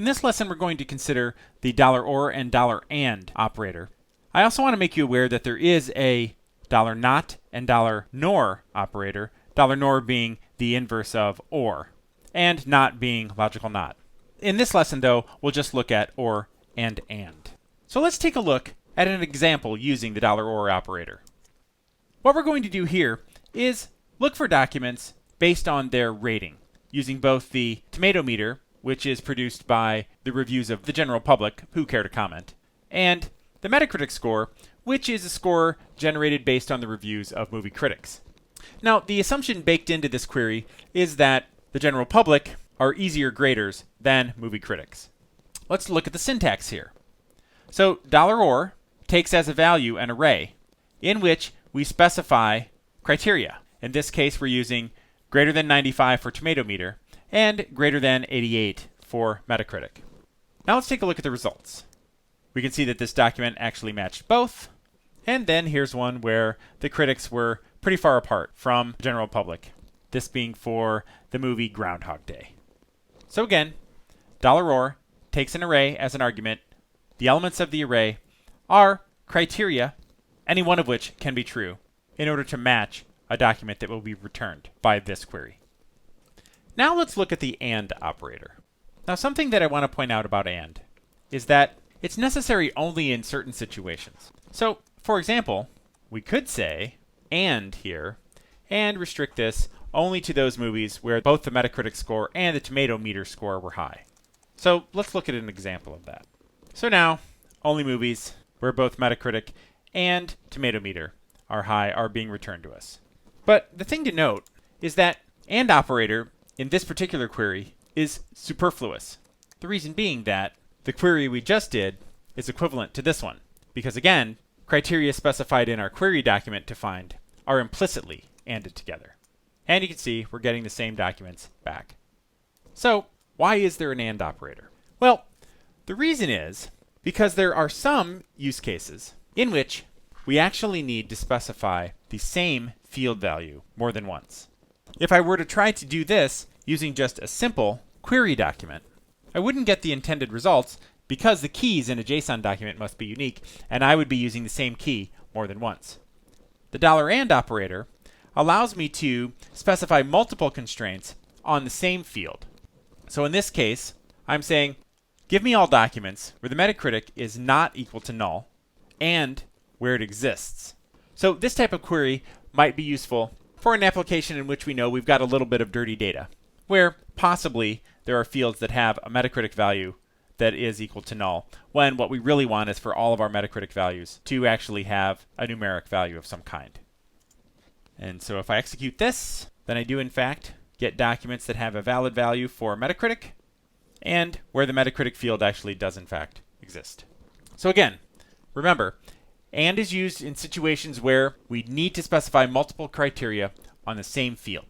In this lesson, we're going to consider the $or and $and operator. I also want to make you aware that there is a $not and $nor operator, $nor being the inverse of or, and not being logical not. In this lesson, though, we'll just look at or and. So let's take a look at an example using the $or operator. What we're going to do here is look for documents based on their rating, using both the tomato meter, which is produced by the reviews of the general public who care to comment, and the Metacritic score, which is a score generated based on the reviews of movie critics. Now, the assumption baked into this query is that the general public are easier graders than movie critics. Let's look at the syntax here. So, $or takes as a value an array in which we specify criteria. In this case, we're using greater than 95 for tomato meter and greater than 88 for Metacritic. Now let's take a look at the results. We can see that this document actually matched both, and then here's one where the critics were pretty far apart from the general public, this being for the movie Groundhog Day. So again, $or takes an array as an argument. The elements of the array are criteria, any one of which can be true, in order to match a document that will be returned by this query. Now let's look at the AND operator. Now something that I want to point out about AND is that it's necessary only in certain situations. So, for example, we could say AND here and restrict this only to those movies where both the Metacritic score and the tomato meter score were high. So let's look at an example of that. So now, only movies where both Metacritic and tomato meter are high are being returned to us. But the thing to note is that AND operator in this particular query is superfluous. The reason being that the query we just did is equivalent to this one, because again, criteria specified in our query document to find are implicitly ANDed together. And you can see we're getting the same documents back. So, why is there an AND operator? Well, the reason is because there are some use cases in which we actually need to specify the same field value more than once. If I were to try to do this using just a simple query document, I wouldn't get the intended results because the keys in a JSON document must be unique, and I would be using the same key more than once. The $and operator allows me to specify multiple constraints on the same field. So in this case, I'm saying, give me all documents where the Metacritic is not equal to null and where it exists. So this type of query might be useful for an application in which we know we've got a little bit of dirty data, where possibly there are fields that have a Metacritic value that is equal to null, when what we really want is for all of our Metacritic values to actually have a numeric value of some kind. And so if I execute this, then I do in fact get documents that have a valid value for Metacritic, and where the Metacritic field actually does in fact exist. So again, remember, AND is used in situations where we need to specify multiple criteria on the same field.